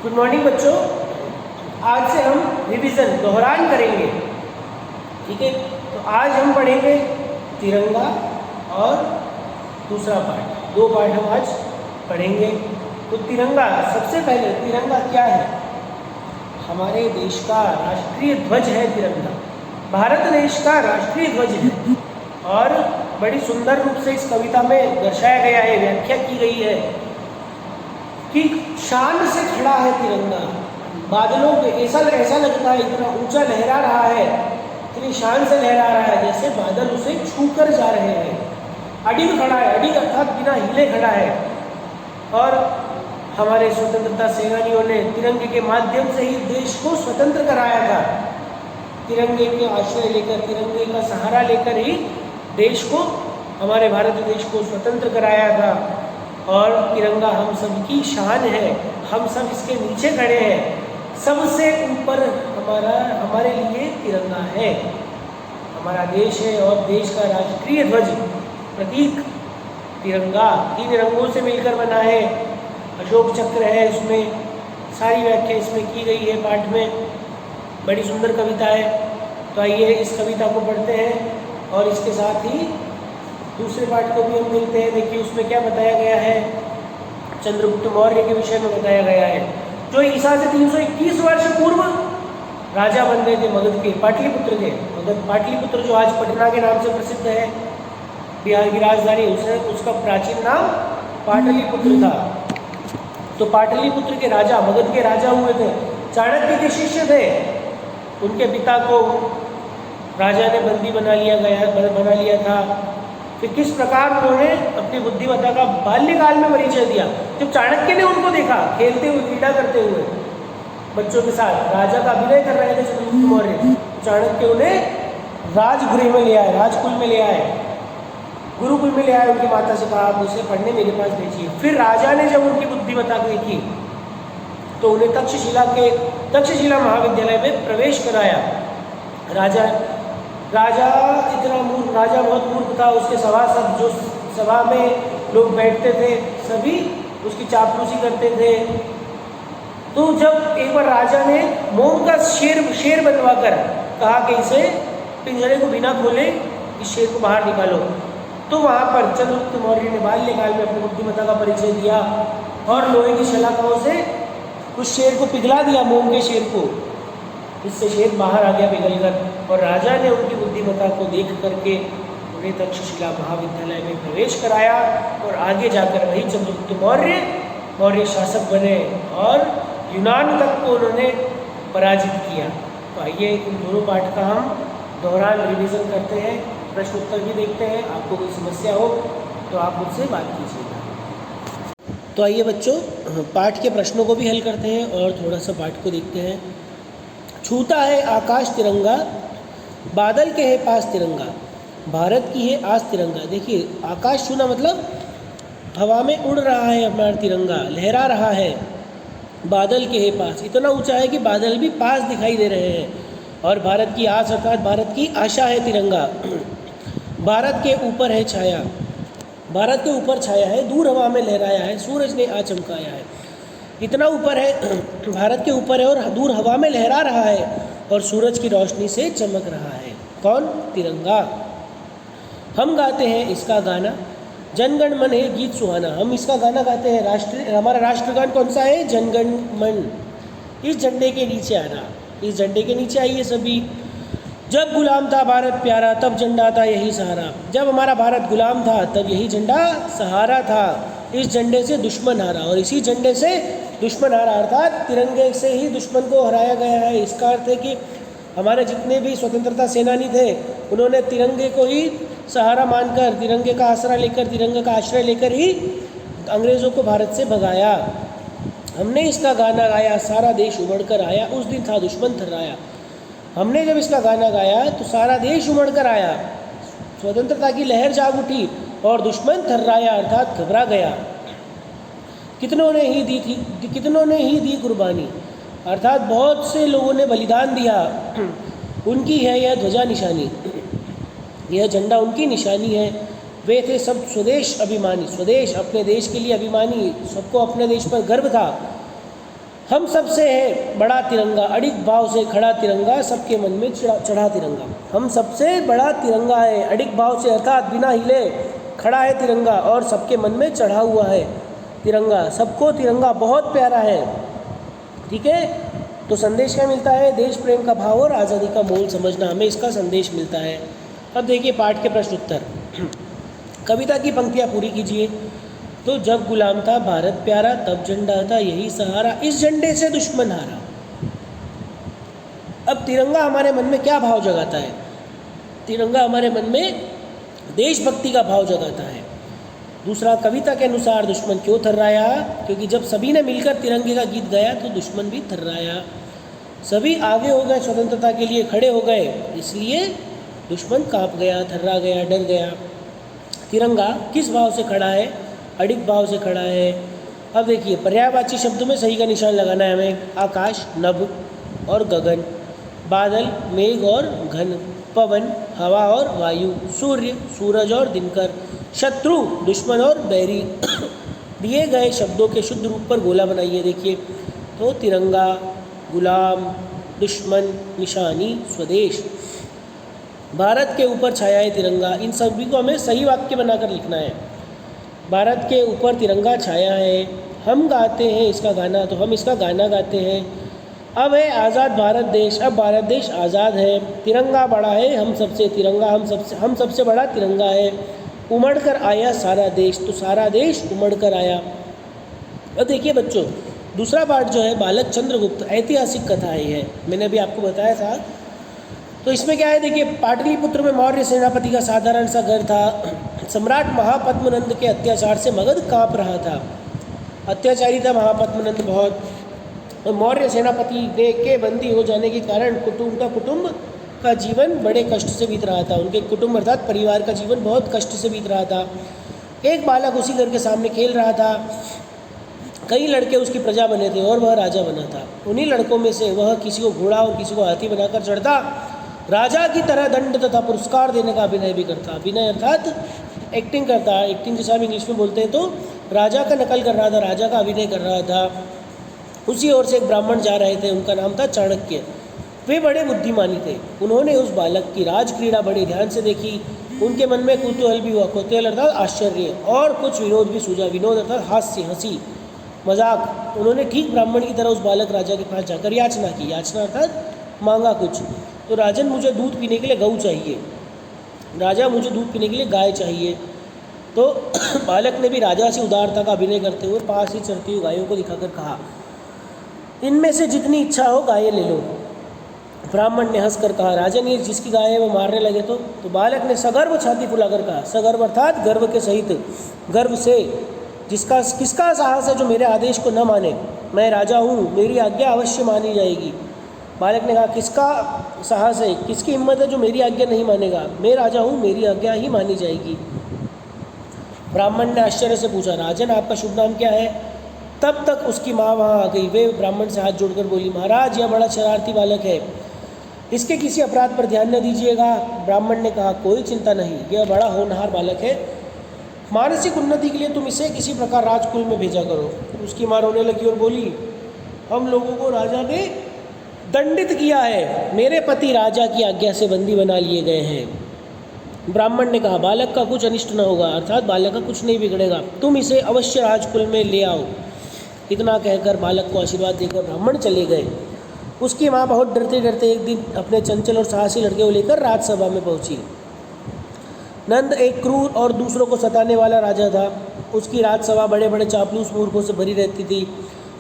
Good morning बच्चों। आज से हम रिवीजन दोहरान करेंगे, ठीक है। तो आज हम पढ़ेंगे तिरंगा और दूसरा पार्ट, दो पार्ट हम आज पढ़ेंगे। तो तिरंगा, सबसे पहले तिरंगा क्या है? हमारे देश का राष्ट्रीय ध्वज है तिरंगा, भारत देश का राष्ट्रीय ध्वज है। और बड़ी सुंदर रूप से इस कविता में दर्शाया गया है, व्याख्या की गई है कि शान से खड़ा है तिरंगा, बादलों पे ऐसा लगता है, इतना ऊंचा लहरा रहा है, इतनी शान से लहरा रहा है जैसे बादल उसे छू कर जा रहे हैं। अडिग खड़ा है, अडिग अर्थात बिना हिले खड़ा है। और हमारे स्वतंत्रता सेनानियों ने तिरंगे के माध्यम से ही देश को स्वतंत्र कराया था। तिरंगे के आश्रय लेकर, तिरंगे का सहारा लेकर ही देश को, हमारे भारत देश को स्वतंत्र कराया था। और तिरंगा हम सबकी शान है, हम सब इसके नीचे खड़े हैं। सबसे ऊपर हमारे लिए तिरंगा है, हमारा देश है। और देश का राष्ट्रीय ध्वज प्रतीक तिरंगा 3 रंगों से मिलकर बना है। अशोक चक्र है, इसमें सारी व्याख्या इसमें की गई है पाठ में। बड़ी सुंदर कविता है। तो आइए इस कविता को पढ़ते हैं और इसके साथ ही दूसरे पाठ को भी हम मिलते हैं। देखिए उसमें क्या बताया गया है, चंद्रगुप्त मौर्य के विषय में बताया गया है, जो ईसा से 321 वर्ष पूर्व राजा बन गए थे मगध के, पाटलिपुत्र के। मगध पाटलिपुत्र जो आज पटना के नाम से प्रसिद्ध है, बिहार की राजधानी, उसका प्राचीन नाम पाटलिपुत्र था। तो पाटलिपुत्र के राजा, मगध के राजा हुए थे, चाणक्य के शिष्य थे। उनके पिता को राजा ने बंदी बना लिया था। फिर किस प्रकार उन्होंने अपनी बुद्धिमत्ता का बाल्यकाल में परिचय दिया। जब चाणक्य ने उनको देखा खेलते हुए, क्रीड़ा करते हुए बच्चों के साथ, राजा का अभिनय कर रहे थे चंद्रगुप्त मौर्य, चाणक्य उन्हें राजगृह में ले आए, राजकुल में ले आए, गुरुकुल में ले आए। उनकी माता से कहा, आप उसे पढ़ने मेरे पास भेजिए। फिर राजा ने जब उनकी बुद्धिमत्ता देखी तो उन्हें तक्षशिला महाविद्यालय में प्रवेश कराया। राजा इतना मूर्ख, राजा बहुत मूर्ख था। उसके सभासद, जो सभा में लोग बैठते थे, सभी उसकी चापलूसी करते थे। तो जब एक बार राजा ने मोम का शेर बनवा कर कहा कि इसे पिंजरे को बिना खोले इस शेर को बाहर निकालो, तो वहाँ पर चंद्रगुप्त मौर्य ने बाल्यकाल में अपनी बुद्धिमत्ता का परिचय दिया और लोहे की शलाकाओं से उस शेर को पिघला दिया, मोम के शेर को। इससे शेर बाहर आ गया पिघलकर। और राजा ने उनकी बुद्धिमत्ता को देख करके उन्हें तक्षशिला महाविद्यालय में प्रवेश कराया और आगे जाकर वही चंद्रगुप्त मौर्य शासक बने और यूनान तक को उन्होंने पराजित किया। तो आइए इन दोनों पाठ का हम दोहरान रिवीजन करते हैं, प्रश्न उत्तर भी देखते हैं। आपको कोई समस्या हो तो आप मुझसे बात कीजिएगा। तो आइए बच्चों, पाठ के प्रश्नों को भी हल करते हैं और थोड़ा सा पाठ को देखते हैं। छूता है आकाश तिरंगा, बादल के है पास तिरंगा, भारत की है आस तिरंगा। देखिए आकाश छूना मतलब हवा में उड़ रहा है हमारा तिरंगा, लहरा रहा है। बादल के है पास, इतना ऊंचा है कि बादल भी पास दिखाई दे रहे हैं। और भारत की आस अर्थात भारत की आशा है तिरंगा। भारत के ऊपर है छाया, भारत के ऊपर छाया है, दूर हवा में लहराया है, सूरज ने आ चमकाया है। इतना ऊपर है, भारत के ऊपर है और दूर हवा में लहरा रहा है और सूरज की रोशनी से चमक रहा है। कौन? तिरंगा। हम गाते हैं इसका गाना, जनगण मन है गीत सुहाना। हम इसका गाना गाते हैं। हमारा राष्ट्रगान कौन सा है? जनगण मन। इस झंडे के नीचे आना, इस झंडे के नीचे आइए सभी। जब गुलाम था भारत प्यारा, तब झंडा था यही सहारा। जब हमारा भारत गुलाम था तब यही झंडा सहारा था। इस झंडे से दुश्मन हारा, और इसी झंडे से दुश्मन हारा अर्थात तिरंगे से ही दुश्मन को हराया गया है। इसका अर्थ है कि हमारे जितने भी स्वतंत्रता सेनानी थे, उन्होंने तिरंगे को ही सहारा मानकर, तिरंगे का आसरा लेकर, तिरंगे का आश्रय लेकर ही अंग्रेज़ों को भारत से भगाया। हमने इसका गाना गाया, सारा देश उमड़ कर आया, उस दिन था दुश्मन थर्राया। हमने जब इसका गाना गाया तो सारा देश उमड़ कर आया, स्वतंत्रता की लहर जाग उठी और दुश्मन थर्राया अर्थात घबरा गया। कितनों ने ही दी कुर्बानी, अर्थात बहुत से लोगों ने बलिदान दिया। उनकी है यह ध्वजा निशानी, यह झंडा उनकी निशानी है। वे थे सब स्वदेश अभिमानी, स्वदेश अपने देश के लिए अभिमानी, सबको अपने देश पर गर्व था। हम सबसे है बड़ा तिरंगा, अडिग भाव से खड़ा तिरंगा, सबके मन में चढ़ा तिरंगा। हम सबसे बड़ा तिरंगा है, अडिग भाव से अर्थात बिना हिले खड़ा है तिरंगा और सबके मन में चढ़ा हुआ है तिरंगा। सबको तिरंगा बहुत प्यारा है। ठीक है, तो संदेश क्या मिलता है? देश प्रेम का भाव और आज़ादी का मोल समझना, हमें इसका संदेश मिलता है। अब देखिए पाठ के प्रश्न उत्तर। कविता की पंक्तियाँ पूरी कीजिए। तो जब गुलाम था भारत प्यारा, तब झंडा था यही सहारा, इस झंडे से दुश्मन हारा। अब तिरंगा हमारे मन में क्या भाव जगाता है? तिरंगा हमारे मन में देशभक्ति का भाव जगाता है। दूसरा, कविता के अनुसार दुश्मन क्यों थर्राया? क्योंकि जब सभी ने मिलकर तिरंगे का गीत गाया तो दुश्मन भी थर्राया। सभी आगे हो गए, स्वतंत्रता के लिए खड़े हो गए, इसलिए दुश्मन कांप गया, थर्रा गया, डर गया। तिरंगा किस भाव से खड़ा है? अडिग भाव से खड़ा है। अब देखिए पर्यायवाची शब्दों में सही का निशान लगाना है हमें। आकाश, नभ और गगन, बादल, मेघ और घन, पवन, हवा और वायु, सूर्य, सूरज और दिनकर, शत्रु, दुश्मन और बैरी। दिए गए शब्दों के शुद्ध रूप पर गोला बनाइए। देखिए तो तिरंगा, गुलाम, दुश्मन, निशानी, स्वदेश, भारत के ऊपर छाया है तिरंगा। इन सभी को हमें सही वाक्य बनाकर लिखना है। भारत के ऊपर तिरंगा छाया है, हम गाते हैं इसका गाना, तो हम इसका गाना गाते हैं। अब है आज़ाद भारत देश, अब भारत देश आज़ाद है। तिरंगा बड़ा है हम सबसे, तिरंगा हम सबसे बड़ा तिरंगा है। उमड़ कर आया सारा देश, तो सारा देश उमड़ कर आया। अब देखिए बच्चों, दूसरा पार्ट जो है बालक चंद्रगुप्त, ऐतिहासिक कथा है, मैंने अभी आपको बताया था। तो इसमें क्या है देखिए, पाटलिपुत्र में मौर्य सेनापति का साधारण सा घर था। सम्राट महापद्मनंद के अत्याचार से मगध काँप रहा था। अत्याचारी था महापद्मनंद बहुत। मौर्य सेनापति के बंदी हो जाने के कारण कुटुंब का जीवन बड़े कष्ट से बीत रहा था। उनके कुटुंब अर्थात परिवार का जीवन बहुत कष्ट से बीत रहा था। एक बालक उसी घर के सामने खेल रहा था। कई लड़के उसकी प्रजा बने थे और वह राजा बना था। उन्हीं लड़कों में से वह किसी को घोड़ा और किसी को हाथी बनाकर चढ़ता, राजा की तरह दंड तथा पुरस्कार देने का अभिनय भी करता। अभिनय अर्थात एक्टिंग करता, एक्टिंग जैसा हम इंग्लिश में बोलते हैं, तो राजा का नकल कर रहा था, राजा का अभिनय कर रहा था। उसी ओर से एक ब्राह्मण जा रहे थे, उनका नाम था चाणक्य। वे बड़े बुद्धिमानी थे। उन्होंने उस बालक की राजक्रीड़ा बड़े ध्यान से देखी। उनके मन में कौतूहल भी हुआ, कौतूहल अर्थात आश्चर्य, और कुछ विनोद भी सूझा। विनोद अर्थात हास्य, हंसी, मजाक। उन्होंने ठीक ब्राह्मण की तरह उस बालक राजा के पास जाकर याचना की। याचना अर्थात मांगा कुछ। तो राजन, मुझे दूध पीने के लिए गऊ चाहिए। राजा, मुझे दूध पीने के लिए गाय चाहिए। तो बालक ने भी राजा से उदारता का अभिनय करते हुए पास ही चरती हुई गायों को दिखाकर कहा, इनमें से जितनी इच्छा हो गायें ले लो। ब्राह्मण ने हंसकर कहा, राजन, ये जिसकी गाय है वो मारने लगे तो बालक ने सगर्व छाती फुलाकर कहा, सगर्व अर्थात गर्व के सहित, गर्व से, किसका साहस है जो मेरे आदेश को न माने? मैं राजा हूँ, मेरी आज्ञा अवश्य मानी जाएगी। बालक ने कहा, किसका साहस है, किसकी हिम्मत है जो मेरी आज्ञा नहीं मानेगा? मैं राजा हूँ, मेरी आज्ञा ही मानी जाएगी। ब्राह्मण ने आश्चर्य से पूछा, राजन, आपका शुभ नाम क्या है? तब तक उसकी माँ वहाँ आ गई। वे ब्राह्मण से हाथ जोड़कर बोली, महाराज, यह बड़ा शरारती बालक है, इसके किसी अपराध पर ध्यान न दीजिएगा। ब्राह्मण ने कहा, कोई चिंता नहीं, यह बड़ा होनहार बालक है। मानसिक उन्नति के लिए तुम इसे किसी प्रकार राजकुल में भेजा करो। उसकी माँ रोने लगी और बोली, हम लोगों को राजा ने दंडित किया है, मेरे पति राजा की आज्ञा से बंदी बना लिए गए हैं। ब्राह्मण ने कहा, बालक का कुछ अनिष्ट न होगा, अर्थात बालक का कुछ नहीं बिगड़ेगा, तुम इसे अवश्य राजकुल में ले आओ। इतना कहकर बालक को आशीर्वाद देकर ब्राह्मण चले गए। उसकी माँ बहुत डरते डरते एक दिन अपने चंचल और साहसी लड़के को लेकर राजसभा में पहुंची। नंद एक क्रूर और दूसरों को सताने वाला राजा था। उसकी राजसभा बड़े बड़े चापलूस मूर्खों से भरी रहती थी।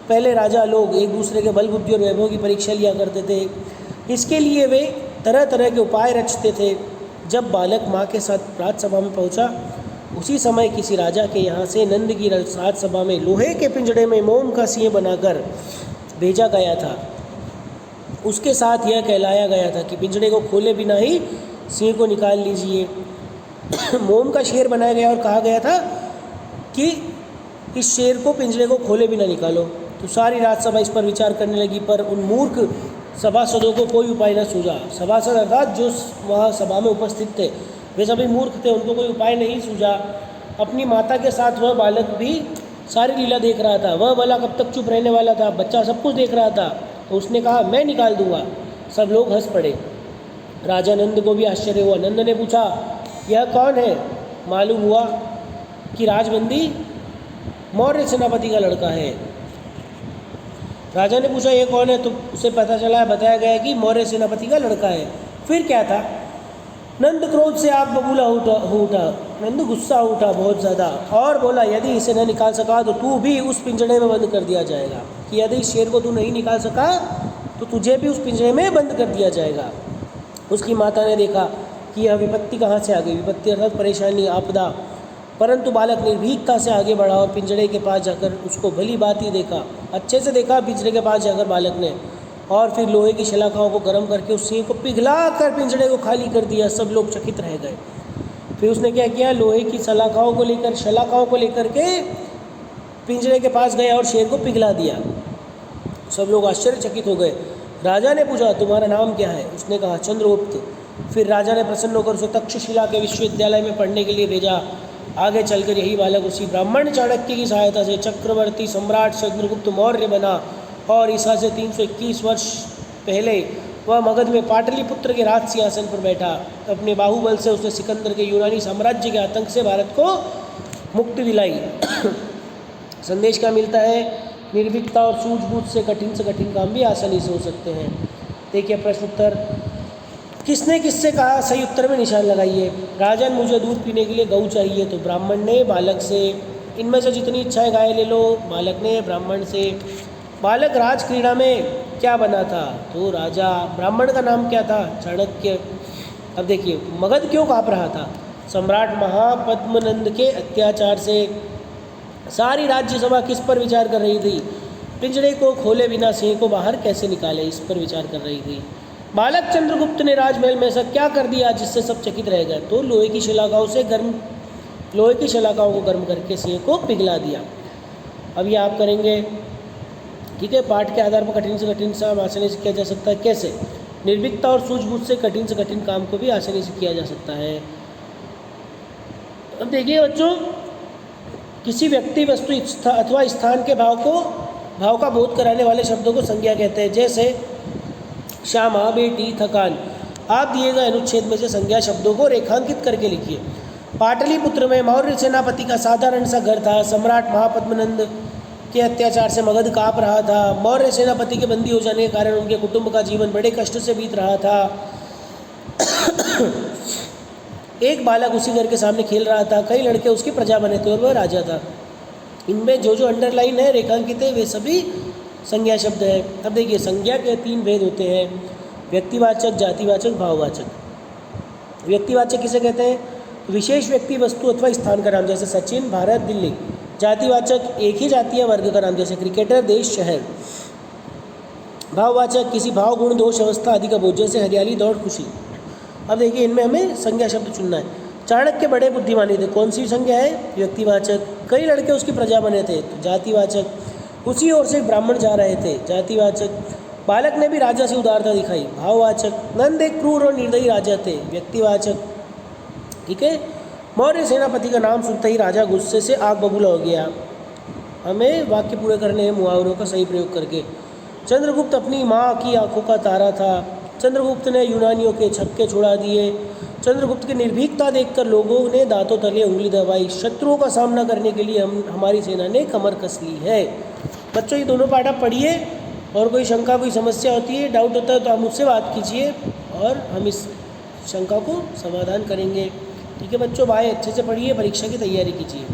पहले राजा लोग एक दूसरे के बल बुद्धि और वैभव की परीक्षा लिया करते थे। इसके लिए वे तरह तरह के उपाय रचते थे। जब बालक माँ के साथ राजसभा में पहुँचा, उसी समय किसी राजा के यहाँ से नंद की राजसभा में लोहे के पिंजड़े में मोम का सिंह बनाकर भेजा गया था। उसके साथ यह कहलाया गया था कि पिंजड़े को खोले बिना ही सिंह को निकाल लीजिए। मोम का शेर बनाया गया और कहा गया था कि इस शेर को पिंजड़े को खोले बिना निकालो। तो सारी राजसभा इस पर विचार करने लगी, पर उन मूर्ख सभासदों को कोई उपाय न सूझा। सभासद अर्थात जो वहाँ सभा में उपस्थित थे, वे सभी मूर्ख थे, उनको कोई उपाय नहीं सूझा। अपनी माता के साथ वह बालक भी सारी लीला देख रहा था। वह भला कब तक चुप रहने वाला था, बच्चा सब कुछ देख रहा था। तो उसने कहा मैं निकाल दूंगा। सब लोग हंस पड़े। राजा नंद को भी आश्चर्य हुआ। नंद ने पूछा यह कौन है? मालूम हुआ कि राजबंदी मौर्य सेनापति का लड़का है। राजा ने पूछा ये कौन है? तो उसे पता चला, बताया गया कि मौर्य सेनापति का लड़का है। फिर क्या था? नंद क्रोध से आग बबूला हो उठा। नंद गुस्सा उठा बहुत ज़्यादा और बोला यदि इसे न निकाल सका तो तू भी उस पिंजड़े में बंद कर दिया जाएगा, कि यदि इस शेर को तू नहीं निकाल सका तो तुझे भी उस पिंजड़े में बंद कर दिया जाएगा। उसकी माता ने देखा कि यह विपत्ति कहाँ से आ गई। विपत्ति अर्थात परेशानी, आपदा। परंतु बालक निर्भीकता से आगे बढ़ा और पिंजड़े के पास जाकर उसको भली बात ही देखा, अच्छे से देखा पिंजड़े के पास जाकर बालक ने, और फिर लोहे की शलाखाओं को गर्म करके उस सिंह को पिघला कर पिंजड़े को खाली कर दिया। सब लोग चकित रह गए। फिर उसने क्या किया, लोहे की शलाखाओं को लेकर के पिंजड़े के पास गया और शेर को पिघला दिया। सब लोग आश्चर्यचकित हो गए। राजा ने पूछा तुम्हारा नाम क्या है? उसने कहा चंद्रगुप्त। फिर राजा ने प्रसन्न होकर उसे तक्षशिला के विश्वविद्यालय में पढ़ने के लिए भेजा। आगे चलकर यही बालक उसी ब्राह्मण चाणक्य की सहायता से चक्रवर्ती सम्राट चंद्रगुप्त मौर्य बना और ईसा से 321 वर्ष पहले वह मगध में पाटलिपुत्र के राज सिंहासन पर बैठा। अपने बाहुबल से उसने सिकंदर के यूनानी साम्राज्य के आतंक से भारत को मुक्ति दिलाई। संदेश क्या मिलता है? निर्भीकता और सूझबूझ से कठिन काम भी आसानी से हो सकते हैं। देखिए प्रश्न उत्तर, किसने किससे कहा? सही उत्तर में निशान लगाइए। राजन मुझे दूध पीने के लिए गऊ चाहिए, तो ब्राह्मण ने बालक से। इनमें से जितनी इच्छाएं गाय ले लो, बालक ने ब्राह्मण से। बालक राज क्रीड़ा में क्या बना था? तो राजा। ब्राह्मण का नाम क्या था? चाणक्य। अब देखिए मगध क्यों काँप रहा था? सम्राट महापद्मनंद के अत्याचार से। सारी राज्यसभा किस पर विचार कर रही थी? पिंजड़े को खोले बिना सिंह को बाहर कैसे निकाले, इस पर विचार कर रही थी। बालक चंद्रगुप्त ने राजमहल में ऐसा क्या कर दिया जिससे सब चकित रह गए? तो लोहे की शलाकाओं को गर्म करके सिंह को पिघला दिया। अब ये आप करेंगे, ठीक है। पाठ के आधार पर कठिन से कठिन काम आसानी से किया जा सकता है। कैसे? निर्भीकता और सूझबूझ से कठिन काम को भी आसानी से किया जा सकता है। अब देखिए बच्चों, किसी व्यक्ति, वस्तु अथवा स्थान के भाव का बोध कराने वाले शब्दों को संज्ञा कहते हैं। जैसे श्यामा, बेटी, थकान। आप दिए गए अनुच्छेद में से संज्ञा शब्दों को रेखांकित करके लिखिए। पाटलिपुत्र में मौर्य सेनापति का साधारण सा घर था। सम्राट महापद्मनंद के अत्याचार से मगध काँप रहा था। मौर्य सेनापति के बंदी हो जाने के कारण उनके कुटुंब का जीवन बड़े कष्ट से बीत रहा था। एक बालक उसी घर के सामने खेल रहा था। कई लड़के उसकी प्रजा बने थे और वह राजा था। इनमें जो अंडरलाइन है, रेखांकित है, वे सभी संज्ञा शब्द है। अब देखिए संज्ञा के 3 भेद होते हैं: व्यक्तिवाचक, जातिवाचक, भाववाचक। व्यक्तिवाचक किसे कहते हैं? विशेष व्यक्ति, वस्तु अथवा स्थान का नाम, जैसे सचिन, भारत, दिल्ली। जातिवाचक एक ही जाति या वर्ग का नाम, जैसे क्रिकेटर, देश, शहर। भाववाचक किसी भाव, गुण, दोष, अवस्था आदि का बोध, जैसे हरियाली, दौड़, खुशी। अब देखिए इनमें हमें संज्ञा शब्द चुनना है। चाणक्य बड़े बुद्धिमानी थे, कौन सी संज्ञा है? व्यक्तिवाचक। कई लड़के उसकी प्रजा बने थे, तो जातिवाचक। उसी ओर से ब्राह्मण जा रहे थे, जातिवाचक। बालक ने भी राजा से उदारता दिखाई, भाववाचक। नंद एक क्रूर और निर्दयी राजा थे, व्यक्तिवाचक। ठीक है। मौर्य सेनापति का नाम सुनते ही राजा गुस्से से आग बबूला हो गया। हमें वाक्य पूरे करने हैं मुहावरों का सही प्रयोग करके। चंद्रगुप्त अपनी माँ की आंखों का तारा था। चंद्रगुप्त ने यूनानियों के छक्के छुड़ा दिए। चंद्रगुप्त की निर्भीकता देखकर लोगों ने दांतों तले उंगली दबाई। शत्रुओं का सामना करने के लिए हमारी सेना ने कमर कस ली है। बच्चों ये दोनों पाठ आप पढ़िए, और कोई शंका, कोई समस्या होती है, डाउट होता है तो आप मुझसे बात कीजिए और हम इस शंका को समाधान करेंगे। ठीक है बच्चों, बाय। अच्छे से पढ़िए, परीक्षा की तैयारी कीजिए।